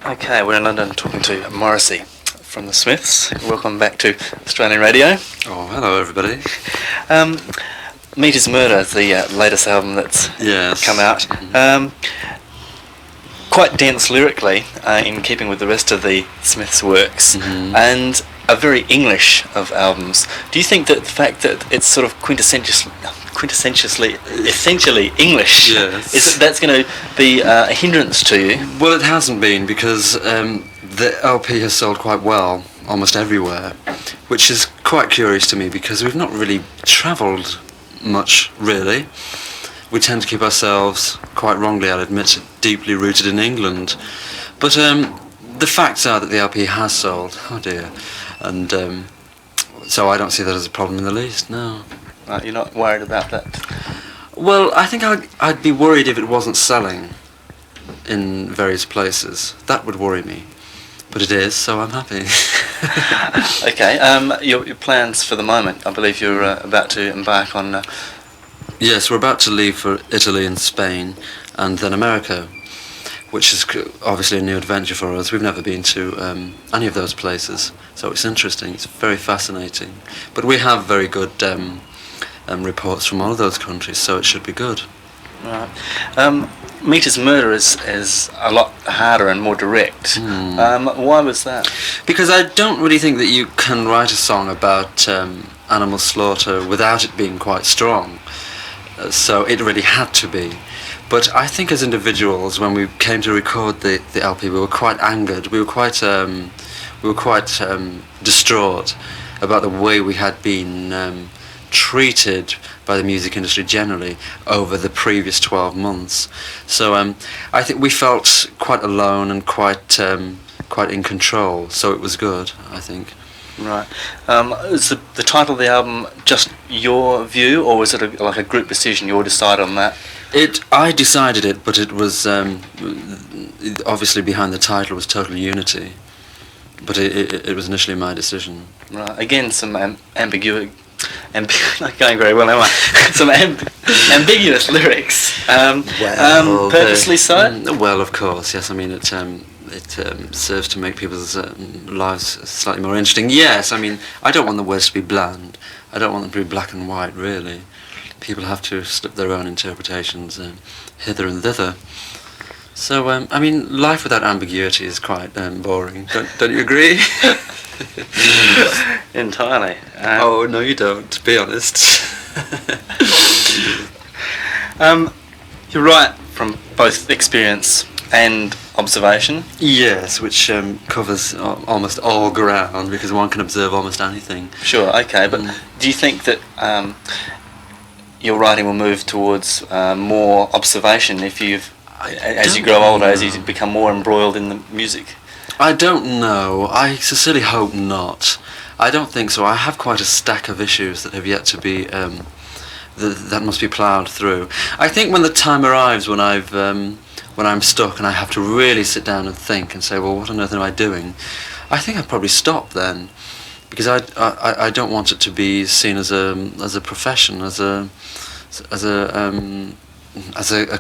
Okay, we're in London talking to Morrissey from the Smiths. Welcome back to Australian Radio. Oh, hello everybody. Meat is Murder is the latest album that's come out. Quite dense lyrically, in keeping with the rest of the Smiths' works, and a very English of albums. Do you think that the fact that it's sort of essentially English, that's going to be a hindrance to you? Well, it hasn't been, because the LP has sold quite well almost everywhere, which is quite curious to me, because we've not really travelled much, really. We tend to keep ourselves, quite wrongly I'll admit, deeply rooted in England. But the facts are that the LP has sold, oh dear, and so I don't see that as a problem in the least, no. Right, you're not worried about that? Well, I think I'd be worried if it wasn't selling in various places. That would worry me. But it is, so I'm happy. Okay, your plans for the moment, I believe you're about to embark on... Yes, we're about to leave for Italy and Spain, and then America, which is obviously a new adventure for us. We've never been to any of those places, so it's interesting, it's very fascinating. But we have very good reports from all of those countries, so it should be good. Right. Meat is Murder is a lot harder and more direct. Why was that? Because I don't really think that you can write a song about animal slaughter without it being quite strong. So it really had to be. But I think as individuals, when we came to record the LP, we were quite angered. We were quite distraught about the way we had been treated by the music industry generally over the previous 12 months. So I think we felt quite alone and quite in control. So it was good, I think. Right. Is the title of the album just your view, or was it like a group decision? You all decided on that? I decided it, but it was obviously behind the title was Total Unity. But it was initially my decision. Right. Again, some ambiguity. Not going very well, am I? Some ambiguous lyrics. Purposely so? Well, of course, yes. I mean, it serves to make people's lives slightly more interesting. Yes, I mean, I don't want the words to be bland. I don't want them to be black and white, really. People have to slip their own interpretations hither and thither. So, I mean, life without ambiguity is quite boring. Don't you agree? Entirely. Oh, no, you don't, be honest. You're right from both experience and observation. Yes, which covers almost all ground, because one can observe almost anything. Sure, okay, but do you think that your writing will move towards more observation as you grow older, as you become more embroiled in the music? I don't know. I sincerely hope not. I don't think so. I have quite a stack of issues that have yet to be that must be ploughed through. I think when the time arrives when I'm stuck and I have to really sit down and think and say, well, what on earth am I doing? I think I'd probably stop then, because I don't want it to be seen as a profession, as a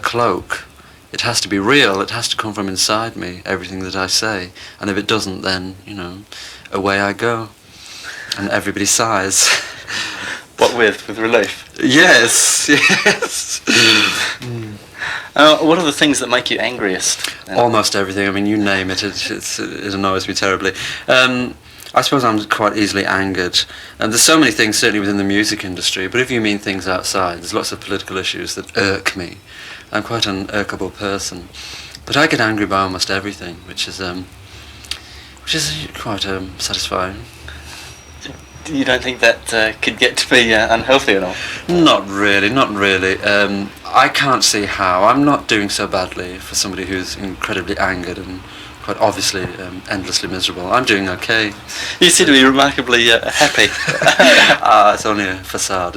cloak. It has to be real. It has to come from inside me, everything that I say. And if it doesn't, then, away I go. And everybody sighs. What with relief? Yes. What are the things that make you angriest? Almost everything. I mean, you name it. It annoys me terribly. I suppose I'm quite easily angered. And there's so many things, certainly within the music industry, but if you mean things outside, there's lots of political issues that irk me. I'm quite an irkable person. But I get angry by almost everything, which is quite satisfying. You don't think that could get to be unhealthy at all? Not really. I can't see how. I'm not doing so badly for somebody who's incredibly angered and quite obviously endlessly miserable. I'm doing okay. You seem to be remarkably happy. It's only a facade.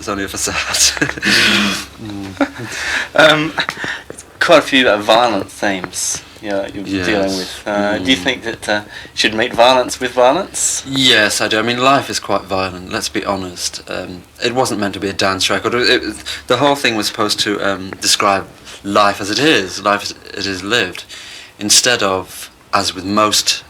Quite a few violent themes you're dealing with. Do you think that should meet violence with violence? Yes, I do. I mean, life is quite violent, let's be honest. It wasn't meant to be a dance record. The whole thing was supposed to describe life as it is lived, instead of as with most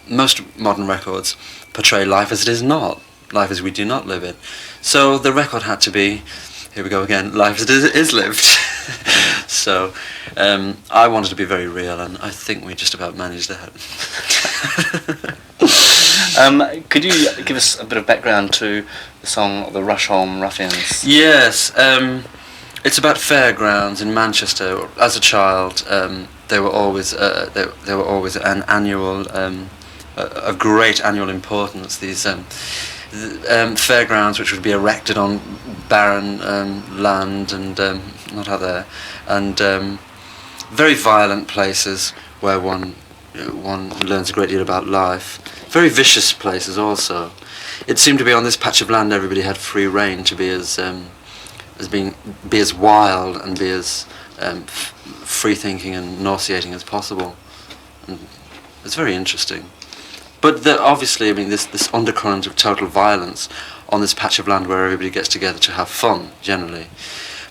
most modern records, portray life as it is not, life as we do not live it. So the record had to be, here we go again, life as it is lived. So I wanted to be very real, and I think we just about managed that. Could you give us a bit of background to the song "The Rusholme Ruffians"? Yes, it's about fairgrounds in Manchester. As a child, they were always an annual, a great annual importance. These fairgrounds, which would be erected on barren land and not other, and very violent places where one learns a great deal about life. Very vicious places also. It seemed to be on this patch of land everybody had free rein to be as wild and be as free thinking and nauseating as possible. And it's very interesting. But obviously, I mean, this undercurrent of total violence on this patch of land where everybody gets together to have fun, generally.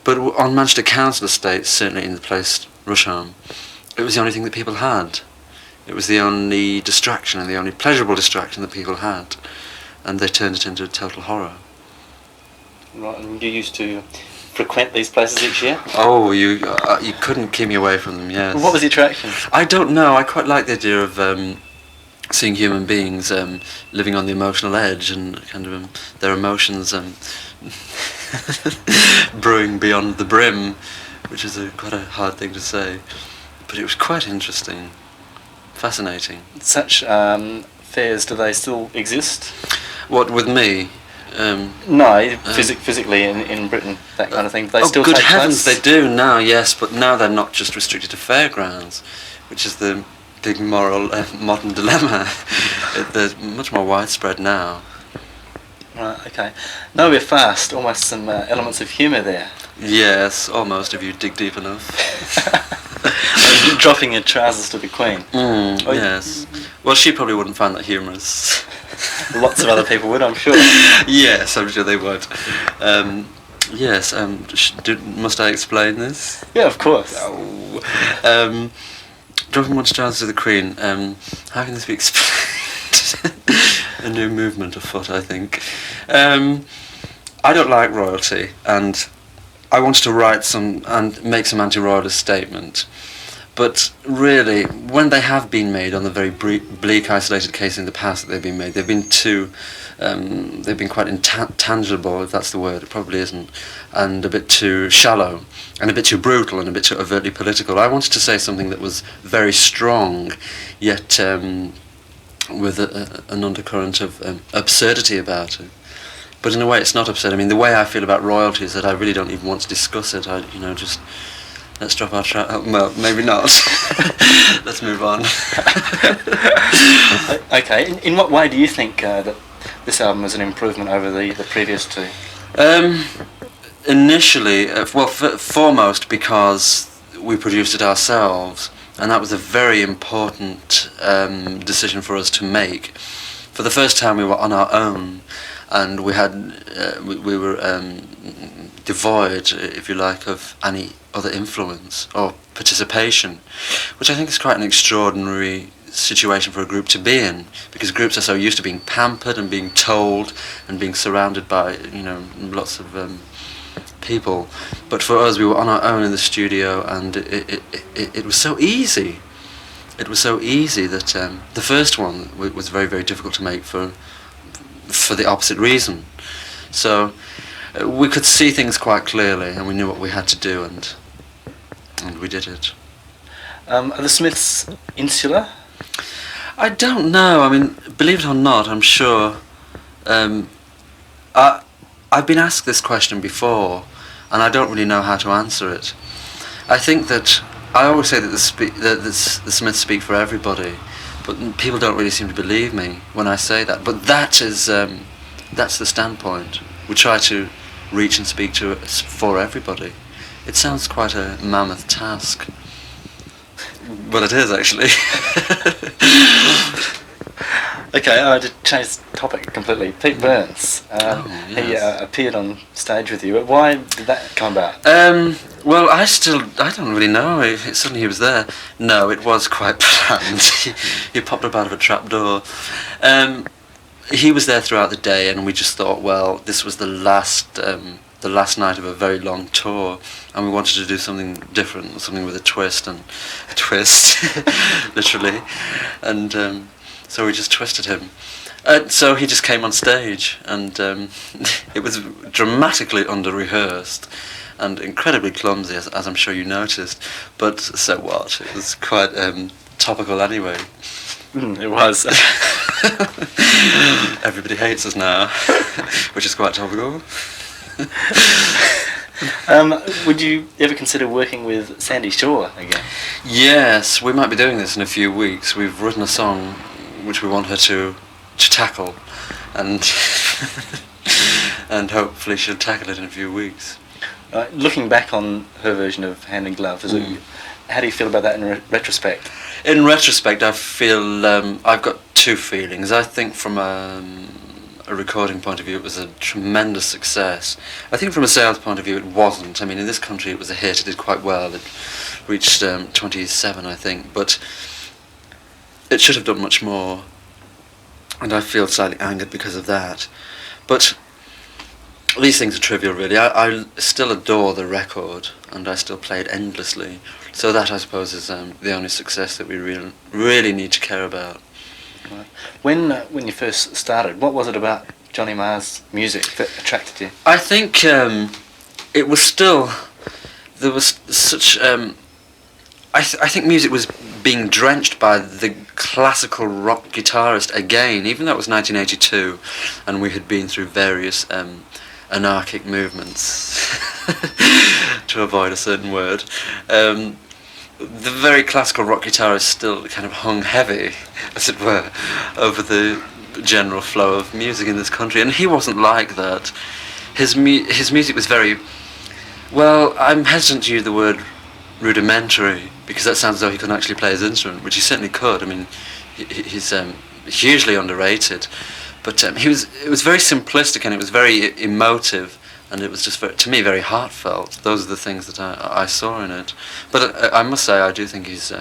But on Manchester Council estates, certainly in the place Rusholme, it was the only thing that people had. It was the only distraction and the only pleasurable distraction that people had. And they turned it into total horror. Right, and you used to frequent these places each year? Oh, you couldn't keep me away from them, yes. What was the attraction? I don't know, I quite like the idea of seeing human beings living on the emotional edge and kind of their emotions brewing beyond the brim, which is quite a hard thing to say. But it was quite interesting. Fascinating. Such fairs, do they still exist? What, with me? No, physically in Britain, that kind of thing. They still good take heavens, place? they do now, yes, but now they're not just restricted to fairgrounds, which is the big moral modern dilemma. They're much more widespread now. Right, okay. No, we're fast. Almost some elements of humour there. Yes, almost, if you dig deep enough. Dropping your trousers to the Queen. Yes. Well, she probably wouldn't find that humorous. Lots of other people would, I'm sure. Yes, I'm sure they would. Yes, must I explain this? Yeah, of course. Dropping one's trousers to the Queen. How can this be explained? A new movement afoot, I think. I don't like royalty, and I wanted to write some and make some anti-royalist statement. But really, when they have been made on the very bleak, isolated case in the past that they've been made, they've been quite intangible, if that's the word. It probably isn't, and a bit too shallow, and a bit too brutal, and a bit too overtly political. I wanted to say something that was very strong, yet with an undercurrent of absurdity about it. But in a way, it's not absurd. I mean, the way I feel about royalty is that I really don't even want to discuss it. Just. Let's drop our well, maybe not. Let's move on. Okay, in what way do you think that this album was an improvement over the previous two? Initially, foremost because we produced it ourselves, and that was a very important decision for us to make. For the first time we were on our own, and we were devoid, if you like, of any other influence or participation, which I think is quite an extraordinary situation for a group to be in, because groups are so used to being pampered and being told and being surrounded by lots of people. But for us, we were on our own in the studio, and it was so easy. It was so easy that the first one was very, very difficult to make for the opposite reason. So we could see things quite clearly, and we knew what we had to do, and we did it. Are the Smiths insular? I don't know. I mean, believe it or not, I'm sure. I've been asked this question before, and I don't really know how to answer it. I think that I always say that the Smiths speak for everybody, but people don't really seem to believe me when I say that. But that's the standpoint. We try to reach and speak for everybody. It sounds quite a mammoth task. Well, it is actually. Okay, I had to change the topic completely. Pete Burns, he yes. appeared on stage with you. Why did that come about? Well, I don't really know. Suddenly he was there. No, it was quite planned. He popped up out of a trapdoor. He was there throughout the day, and we just thought, well, this was the last night of a very long tour, and we wanted to do something different, something with a twist, literally, and so we just twisted him. So he just came on stage, and it was dramatically under-rehearsed and incredibly clumsy, as I'm sure you noticed, but so what? It was quite topical anyway. It was. Everybody hates us now, which is quite topical. Would you ever consider working with Sandy Shaw again? Yes, we might be doing this in a few weeks. We've written a song which we want her to tackle, and and hopefully she'll tackle it in a few weeks. Looking back on her version of Hand in Glove, how do you feel about that in retrospect? In retrospect, I feel I've got two feelings. I think from a recording point of view, it was a tremendous success. I think from a sales point of view, it wasn't. I mean, in this country, it was a hit. It did quite well. It reached 27, I think, but it should have done much more, and I feel slightly angered because of that. But these things are trivial, really. I still adore the record, and I still play it endlessly. So that, I suppose, is the only success that we really need to care about. Right. When you first started, what was it about Johnny Marr's music that attracted you? I think it was still, there was such, I think music was being drenched by the classical rock guitarist again, even though it was 1982 and we had been through various anarchic movements, to avoid a certain word. The very classical rock guitarist still kind of hung heavy, as it were, over the general flow of music in this country, and he wasn't like that. His music was very, well, I'm hesitant to use the word rudimentary, because that sounds as though he couldn't actually play his instrument, which he certainly could. I mean, he's hugely underrated, but it was very simplistic, and it was very emotive, and it was just, to me, very heartfelt. Those are the things that I saw in it. But I must say, I do think he's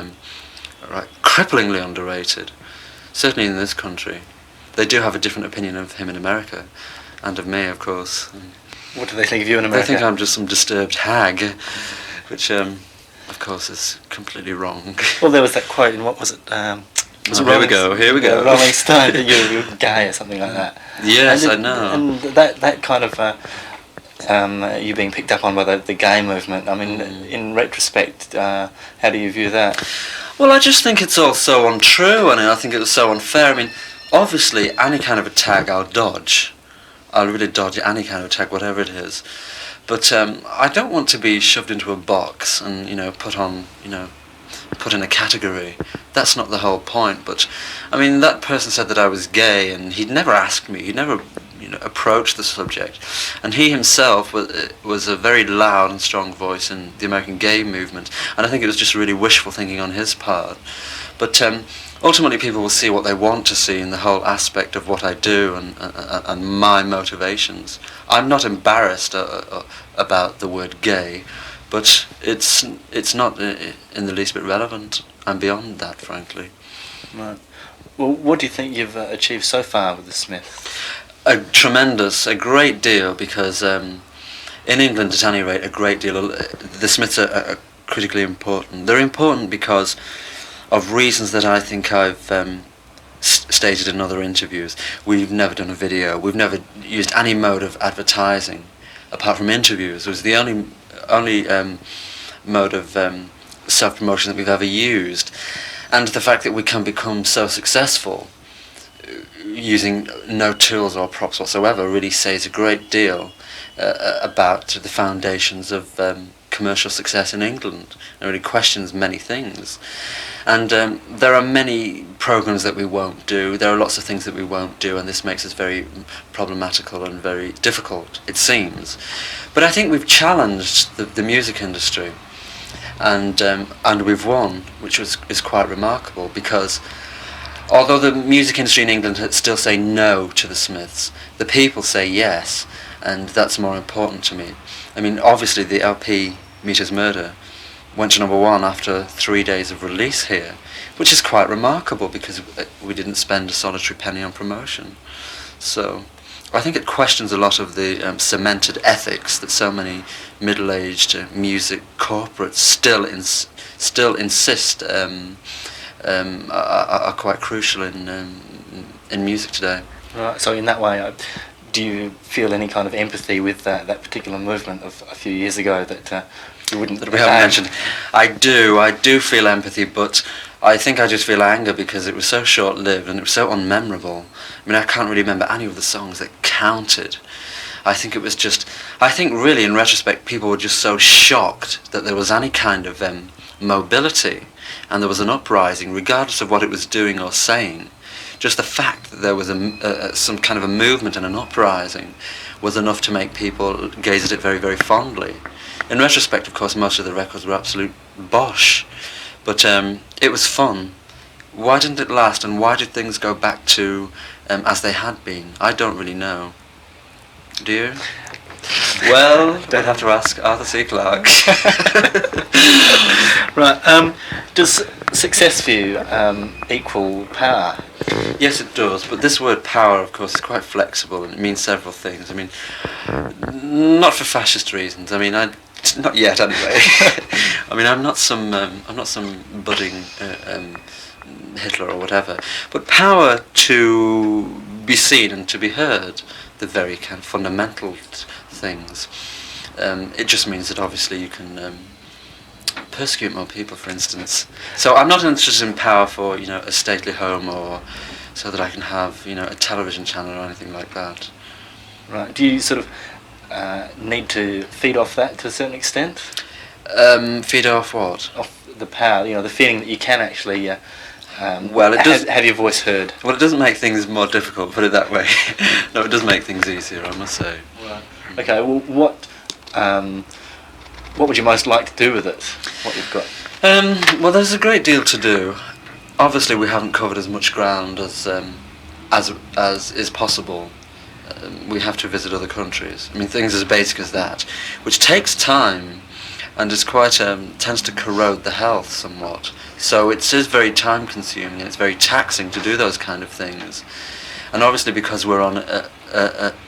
cripplingly underrated, certainly in this country. They do have a different opinion of him in America, and of me, of course. What do they think of you in America? They think I'm just some disturbed hag, which, of course, is completely wrong. Well, there was that quote in, what was it? Here we go. Rolling Stone, that you're gay or something like that. Yes, I know. And that kind of, you being picked up on by the gay movement, I mean, in retrospect, how do you view that? Well, I just think it's all so untrue, and I think it was so unfair. I mean, obviously, any kind of attack I'll dodge. I'll really dodge any kind of attack, whatever it is. But I don't want to be shoved into a box and, put in a category. That's not the whole point. But, I mean, that person said that I was gay, and he'd never asked me. He'd never, approached the subject. And he himself was a very loud and strong voice in the American gay movement. And I think it was just really wishful thinking on his part. But ultimately, people will see what they want to see in the whole aspect of what I do and my motivations. I'm not embarrassed about the word gay, but it's not in the least bit relevant. I'm beyond that, frankly. Right. Well, what do you think you've achieved so far with the Smiths? A great deal, because in England, at any rate, a great deal. The Smiths are critically important. They're important because of reasons that I think I've stated in other interviews. We've never done a video. We've never used any mode of advertising apart from interviews. It was the only mode of self-promotion that we've ever used. And the fact that we can become so successful using no tools or props whatsoever really says a great deal about the foundations of commercial success in England. It really questions many things. And there are many programs that we won't do. There are lots of things that we won't do, and this makes us very problematical and very difficult, it seems. But I think we've challenged the music industry, and we've won, which is quite remarkable, because although the music industry in England still say no to the Smiths, the people say yes, and that's more important to me. I mean, obviously the LP Meet His Murder went to #1 after 3 days of release here, which is quite remarkable because we didn't spend a solitary penny on promotion. So I think it questions a lot of the cemented ethics that so many middle-aged music corporates still insist are quite crucial in music today. Right. So in that way, do you feel any kind of empathy with that particular movement of a few years ago that you wouldn't? That we haven't mentioned. I do feel empathy, but I think I just feel anger because it was so short-lived and it was so unmemorable. I mean, I can't really remember any of the songs that counted. I think really in retrospect people were just so shocked that there was any kind of mobility and there was an uprising regardless of what it was doing or saying. Just the fact that there was some kind of a movement and an uprising was enough to make people gaze at it very, very fondly. In retrospect, of course, most of the records were absolute bosh, but it was fun. Why didn't it last, and why did things go back to as they had been? I don't really know. Do you? Well, don't have to ask Arthur C. Clarke. Right. Does success for you equal power? Yes, it does, but this word power, of course, is quite flexible and it means several things. I mean, not for fascist reasons. I mean, not yet anyway. I mean, I'm not some budding Hitler or whatever, but power to be seen and to be heard, the very kind of fundamental things. It just means that obviously you can persecute more people, for instance. So I'm not interested in power for, a stately home or so that I can have, a television channel or anything like that. Right. Do you sort of need to feed off that to a certain extent? Feed off what? Off the power, the feeling that you can actually well, it does have your voice heard. Well, it doesn't make things more difficult, put it that way. No, it does make things easier, I must say. Right. Okay, well, what would you most like to do with it? What you've got? Well, there's a great deal to do. Obviously, we haven't covered as much ground as is possible. We have to visit other countries. I mean, things as basic as that, which takes time, and is quite tends to corrode the health somewhat. So it is very time-consuming and it's very taxing to do those kind of things. And obviously, because we're on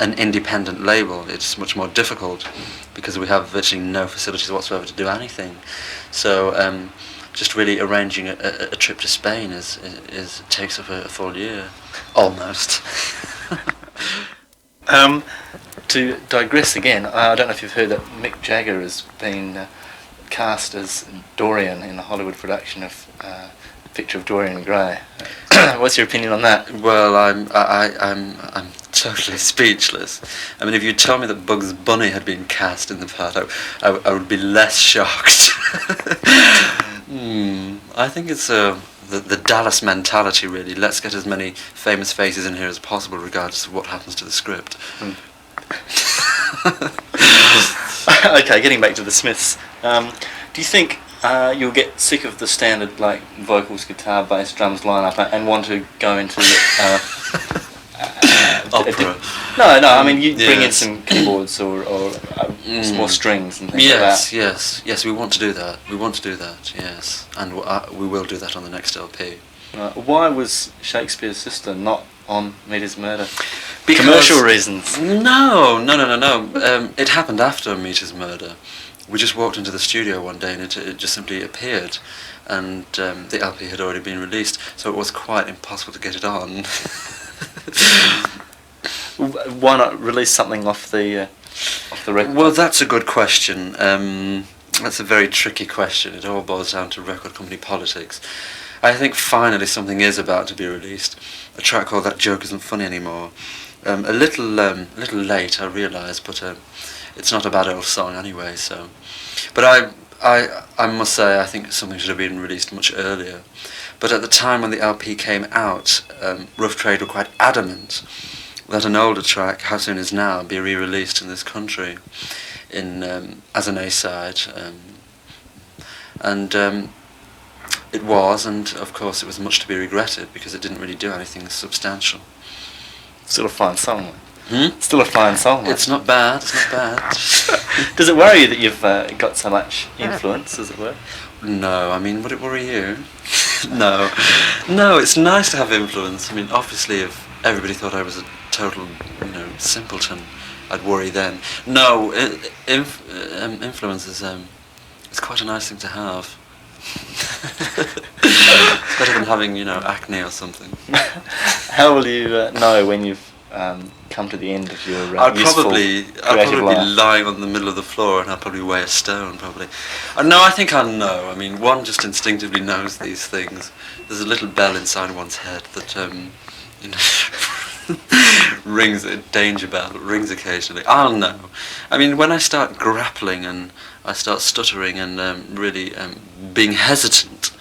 an independent label, it's much more difficult because we have virtually no facilities whatsoever to do anything. So just really arranging a trip to Spain takes up a full year, almost. To digress again, I don't know if you've heard that Mick Jagger has been cast as Dorian in the Hollywood production of Picture of Dorian Gray. What's your opinion on that? Well, I'm totally speechless. I mean, if you told me that Bugs Bunny had been cast in the part, I would be less shocked. I think it's the Dallas mentality, really. Let's get as many famous faces in here as possible, regardless of what happens to the script. Okay, getting back to the Smiths. Do you think you'll get sick of the standard vocals, guitar, bass, drums lineup and want to go into opera? No. I mean, you bring in some keyboards or some more strings and things like that. Yes. We want to do that. Yes, and we will do that on the next LP. Why was Shakespeare's Sister not on Meet His Murder? Because commercial reasons. No. It happened after Meet His Murder. We just walked into the studio one day and it just simply appeared, and the LP had already been released, so it was quite impossible to get it on. Why not release something off the record? Well, that's a good question. That's a very tricky question. It all boils down to record company politics. I think finally something is about to be released. A track called That Joke Isn't Funny Anymore. A little late, I realise, but it's not a bad old song anyway. So, but I must say I think something should have been released much earlier. But at the time when the LP came out, Rough Trade were quite adamant that an older track, How Soon Is Now, be re-released in this country as an A-side, and It was, and of course it was much to be regretted because it didn't really do anything substantial. Still a fine song. Hmm? Still a fine song. It's not bad, it's not bad. Does it worry you that you've got so much influence, as it were? No, I mean, would it worry you? No. No, it's nice to have influence. I mean, obviously if everybody thought I was a total, simpleton, I'd worry then. No, influence is it's quite a nice thing to have. It's better than having, acne or something. How will you know when you've come to the end of your I'd useful probably creative be life? lying on the middle of the floor and I'd probably weigh a stone, probably. No, I think I know. I mean, one just instinctively knows these things. There's a little bell inside one's head that, rings, a danger bell, rings occasionally. I'll know. I mean, when I start grappling and I start stuttering and really being hesitant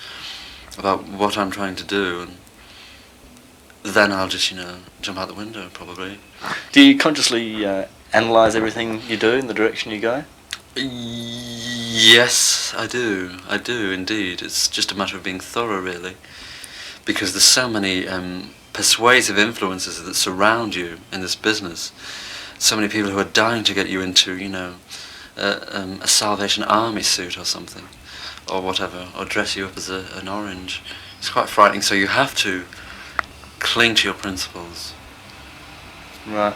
about what I'm trying to do, and then I'll just, jump out the window, probably. Do you consciously analyse everything you do in the direction you go? Yes, I do. I do, indeed. It's just a matter of being thorough, really. Because there's so many persuasive influences that surround you in this business. So many people who are dying to get you into, a Salvation Army suit or something, or whatever, or dress you up as an orange. It's quite frightening, so you have to cling to your principles. Right.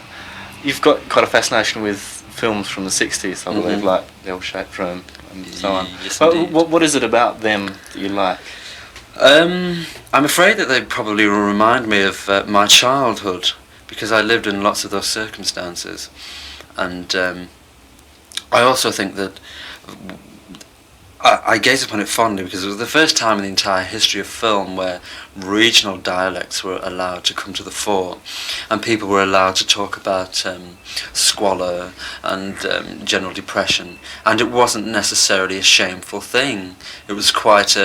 You've got quite a fascination with films from the 60s, I believe, Mhm. like The L-Shaped Room and so on. Yes, But indeed. what is it about them that you like? I'm afraid that they probably will remind me of my childhood, because I lived in lots of those circumstances, and I also think that I gaze upon it fondly because it was the first time in the entire history of film where regional dialects were allowed to come to the fore, and people were allowed to talk about squalor and general depression, and it wasn't necessarily a shameful thing. It was quite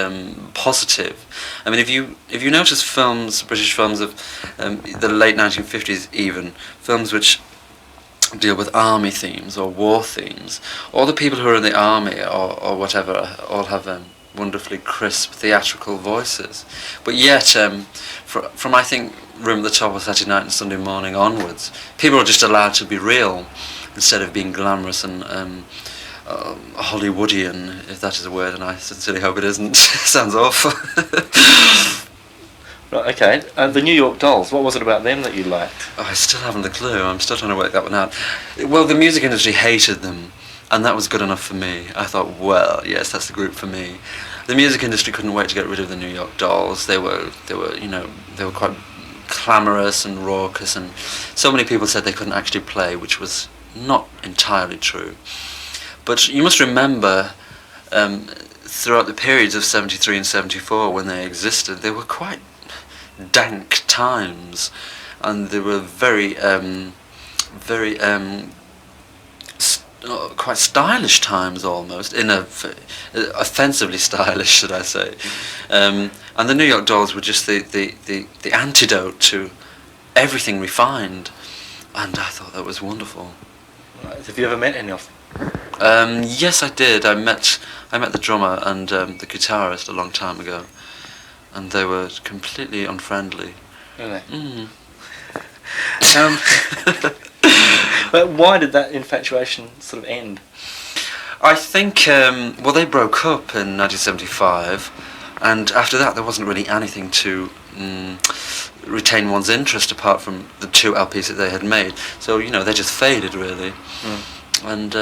positive. I mean, if you notice films, British films of the late 1950s, even films which deal with army themes or war themes, all the people who are in the army or whatever all have wonderfully crisp theatrical voices, but yet from I think Room at the Top of Saturday Night and Sunday Morning onwards, people are just allowed to be real instead of being glamorous and Hollywoodian, if that is a word, and I sincerely hope it isn't. Sounds awful. Right, okay. The New York Dolls, what was it about them that you liked? Oh, I still haven't a clue. I'm still trying to work that one out. Well, the music industry hated them, and that was good enough for me. I thought, well, yes, that's the group for me. The music industry couldn't wait to get rid of the New York Dolls. They were quite clamorous and raucous, and so many people said they couldn't actually play, which was not entirely true. But you must remember, throughout the periods of 73 and 74 when they existed, they were quite dank times, and they were very quite stylish times, almost offensively stylish, should I say. And the New York Dolls were just the antidote to everything refined, and I thought that was wonderful. Right. Have you ever met any of them? Yes, I did. I met the drummer and the guitarist a long time ago, and they were completely unfriendly. Really? Mm. But why did that infatuation sort of end? I think, they broke up in 1975, and after that there wasn't really anything to retain one's interest apart from the 2 LPs that they had made. So, they just faded, really. And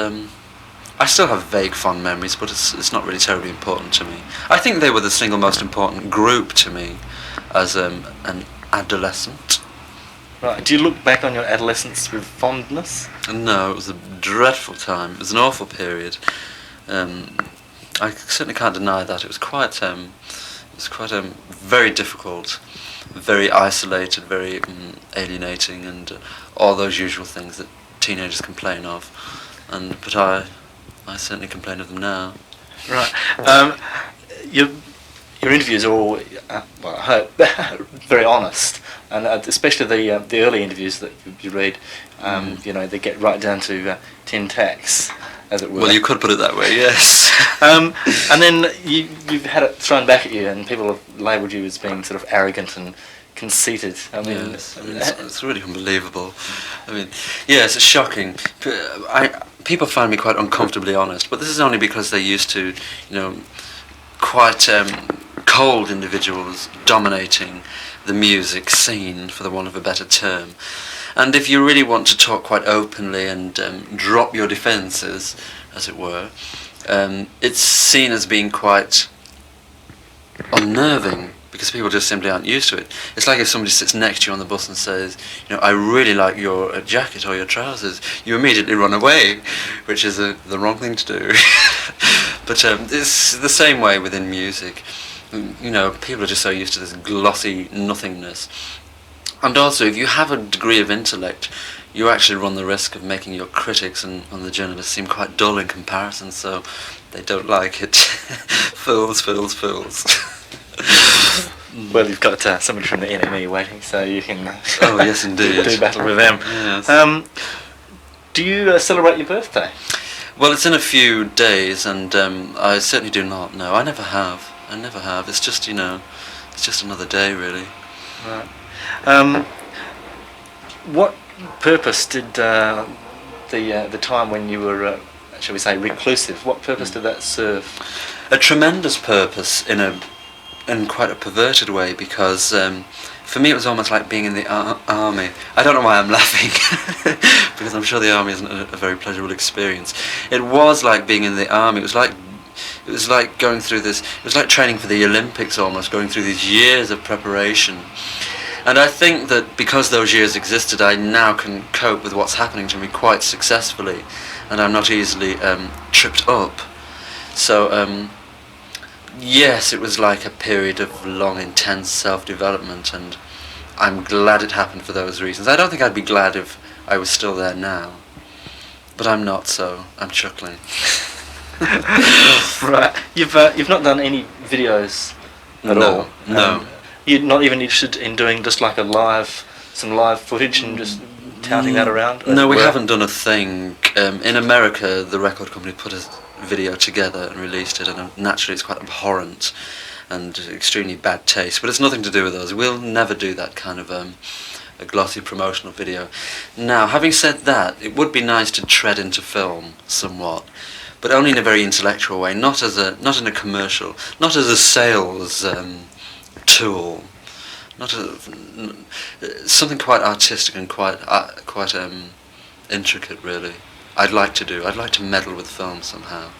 I still have vague fond memories, but it's not really terribly important to me. I think they were the single most important group to me as an adolescent. Right. Do you look back on your adolescence with fondness? No, it was a dreadful time. It was an awful period. I certainly can't deny that. It was quite very difficult, very isolated, very alienating, and all those usual things that teenagers complain of. But I certainly complain of them now. Right. Your interviews are all, I hope, very honest, and especially the early interviews that you read. They get right down to tin tacks, as it were. Well, you could put it that way, yes. And then you've had it thrown back at you, and people have labelled you as being sort of arrogant and conceited. I mean, yes, I mean it's really unbelievable. I mean, yes, it's shocking. People find me quite uncomfortably honest, but this is only because they're used to, you know, quite cold individuals dominating the music scene, for the want of a better term. And if you really want to talk quite openly and drop your defences, as it were, it's seen as being quite unnerving, because people just simply aren't used to it. It's like if somebody sits next to you on the bus and says, you know, I really like your jacket or your trousers, you immediately run away, which is the wrong thing to do. But it's the same way within music. You know, people are just so used to this glossy nothingness. And also, if you have a degree of intellect, you actually run the risk of making your critics and the journalists seem quite dull in comparison, so they don't like it. Fools, fools, fools. Well, you've got somebody from the NME waiting, so you can oh, yes, indeed. do battle with them. Yes. Do you celebrate your birthday? Well, it's in a few days, and I certainly do not. No, I never have. I never have. It's just, you know, it's just another day, really. Right. What purpose did the time when you were, shall we say, reclusive? What purpose did that serve? A tremendous purpose in quite a perverted way, because for me it was almost like being in the army. I don't know why I'm laughing, because I'm sure the army isn't a very pleasurable experience. It was like being in the army. It was like going through this. It was like training for the Olympics, almost going through these years of preparation. And I think that because those years existed, I now can cope with what's happening to me quite successfully, and I'm not easily tripped up. So yes, it was like a period of long, intense self-development, and I'm glad it happened for those reasons. I don't think I'd be glad if I was still there now, but I'm not, so I'm chuckling. Right. You've not done any videos at all? No. You're not even interested in doing just like some live footage and just touting that around? No, we haven't done a thing. In America, the record company put a video together and released it, and naturally it's quite abhorrent and extremely bad taste, but it's nothing to do with us. We'll never do that kind of a glossy promotional video. Now, having said that, it would be nice to tread into film somewhat, but only in a very intellectual way, not in a commercial, not as a sales tool, something quite artistic and quite intricate, really. I'd like to meddle with film somehow.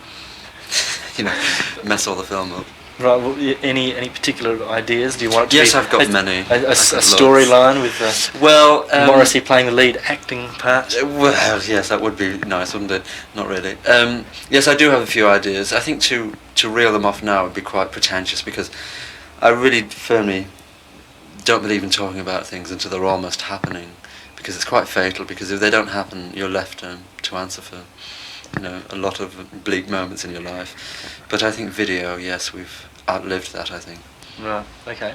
You know, mess all the film up. Right. Well, any particular ideas? Do you want it to yes, be I've got many. A storyline with Morrissey playing the lead acting part? Well, yes, that would be nice, wouldn't it? Not really. Yes, I do have a few ideas. I think to reel them off now would be quite pretentious, because I really firmly don't believe in talking about things until they're almost happening, because it's quite fatal, because if they don't happen, you're left to answer for, you know, a lot of bleak moments in your life. But I think video, yes, we've outlived that, I think. Right, okay.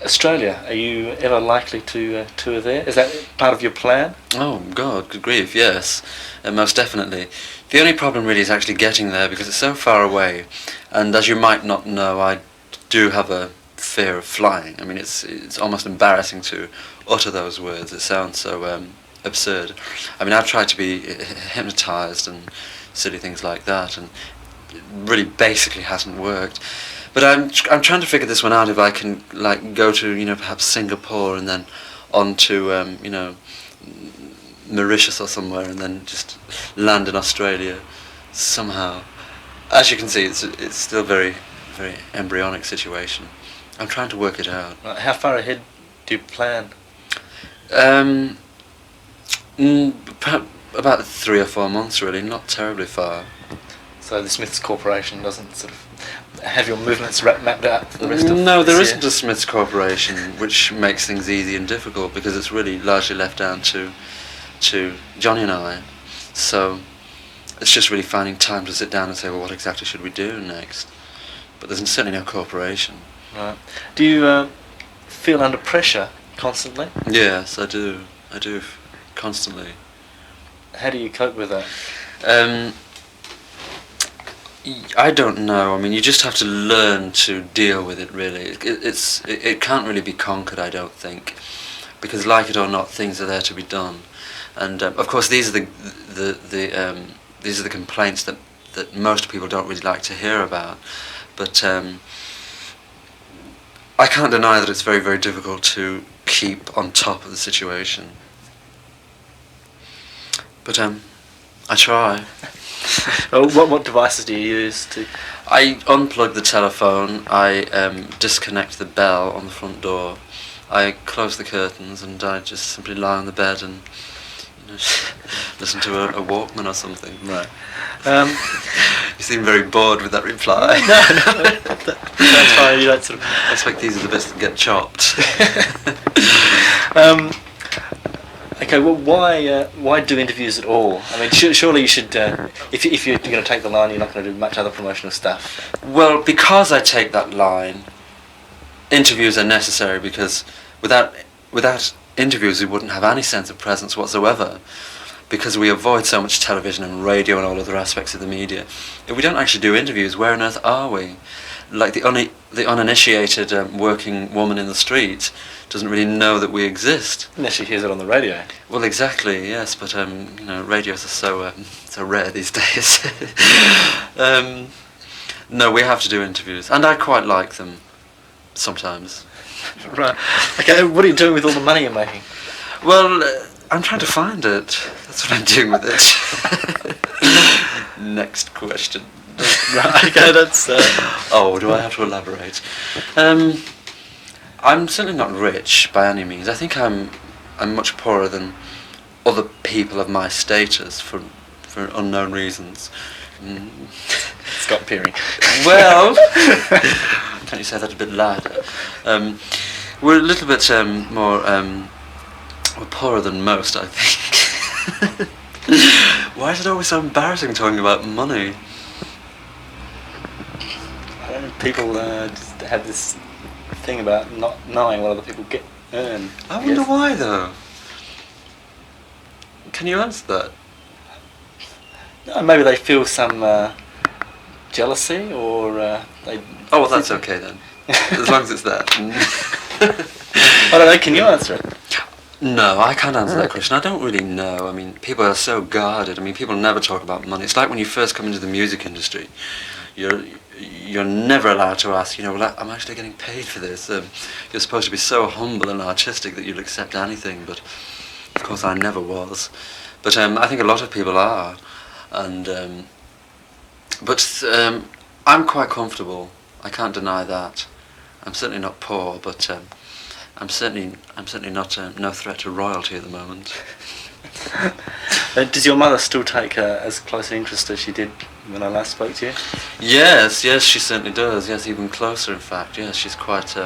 Australia, are you ever likely to tour there? Is that part of your plan? Oh, God, good grief, yes, most definitely. The only problem really is actually getting there, because it's so far away, and as you might not know, I do have a fear of flying. I mean, it's almost embarrassing to utter those words. It sounds so absurd. I mean, I've tried to be hypnotised and silly things like that, and it really basically hasn't worked. But I'm trying to figure this one out, if I can like go to, you know, perhaps Singapore and then on to you know, Mauritius or somewhere, and then just land in Australia somehow. As you can see, it's still very embryonic situation. I'm trying to work it out. Right, how far ahead do you plan? About 3 or 4 months, really, not terribly far. So the Smiths Corporation doesn't sort of have your movements mapped out for the rest of No, there this isn't a Smiths Corporation, which makes things easy and difficult, because it's really largely left down to Johnny and I. So it's just really finding time to sit down and say, well, what exactly should we do next? But there's certainly no corporation. Right. Do you feel under pressure constantly? Yes, I do. I do, constantly. How do you cope with that? I don't know. I mean, you just have to learn to deal with it. Really, it can't really be conquered. I don't think, because like it or not, things are there to be done, and of course these are these are the complaints that most people don't really like to hear about. But I can't deny that it's very, very difficult to keep on top of the situation. But I try. What devices do you use to? I unplug the telephone, I disconnect the bell on the front door, I close the curtains, and I just simply lie on the bed and listen to a Walkman or something. Right. You seem very bored with that reply. No, that's fine. You don't sort of. I expect these are the bits that get chopped. Okay, well, why do interviews at all? I mean, surely you should. If you're going to take the line, you're not going to do much other promotional stuff. Well, because I take that line, interviews are necessary, because without interviews we wouldn't have any sense of presence whatsoever, because we avoid so much television and radio and all other aspects of the media. If we don't actually do interviews, where on earth are we? Like the uninitiated working woman in the street doesn't really know that we exist. Unless she hears it on the radio. Well, exactly, yes, but radios are so rare these days. No, we have to do interviews, and I quite like them sometimes. Right. Okay, what are you doing with all the money you're making? Well, I'm trying to find it. That's what I'm doing with it. Next question. Right, okay, that's... Oh, do I have to elaborate? I'm certainly not rich by any means. I think I'm much poorer than other people of my status for unknown reasons. Scott Peary. Well, can't you say that a bit louder? We're a little bit more we're poorer than most, I think. Why is it always so embarrassing talking about money? I don't know, people just have this thing about not knowing what other people earn. I wonder why, though. Can you answer that? Maybe they feel some jealousy, or they... Oh, well, that's okay then. As long as it's that. I don't know, can you answer it? No, I can't answer that question. I don't really know. I mean, people are so guarded. I mean, people never talk about money. It's like when you first come into the music industry. You're never allowed to ask, well, I'm actually getting paid for this. You're supposed to be so humble and artistic that you'll accept anything, but of course I never was. But I think a lot of people are. And but I'm quite comfortable. I can't deny that. I'm certainly not poor, but I'm certainly not no threat to royalty at the moment. Does your mother still take as close an interest as she did when I last spoke to you? Yes, she certainly does. Yes, even closer, in fact. Yes, she's quite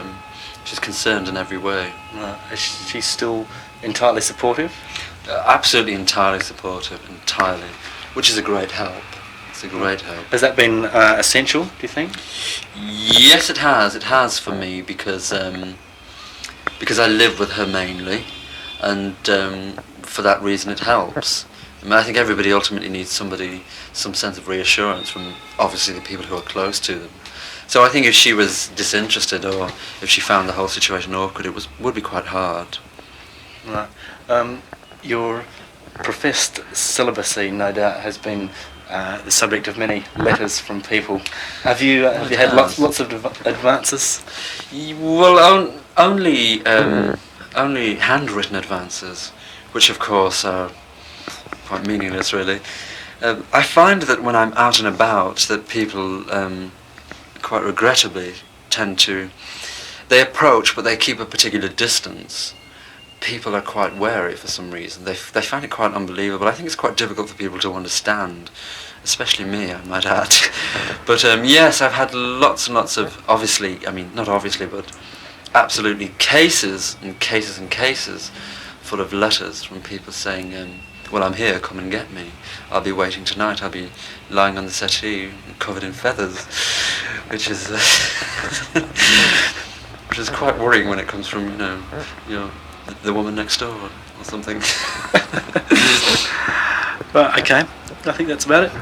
she's concerned in every way. Is she still entirely supportive? Absolutely entirely supportive, entirely, which is a great help. It's a great help. Has that been essential, do you think? Yes, it has. It has for me, because I live with her mainly, and for that reason it helps. I mean, I think everybody ultimately needs some sense of reassurance from obviously the people who are close to them. So I think if she was disinterested, or if she found the whole situation awkward, it would be quite hard. Right. Your professed celibacy, no doubt, has been the subject of many letters from people. Have you had lots of advances? Well, only handwritten advances, which of course are quite meaningless, really. I find that when I'm out and about, that people quite regrettably they approach, but they keep a particular distance. People are quite wary for some reason. They find it quite unbelievable. I think it's quite difficult for people to understand, especially me, I might add. But yes, I've had lots and lots of, not obviously, but absolutely cases and cases and cases full of letters from people saying, well, I'm here, come and get me. I'll be waiting tonight. I'll be lying on the settee covered in feathers, which is which is quite worrying when it comes from the woman next door or something. Right, okay. I think that's about it.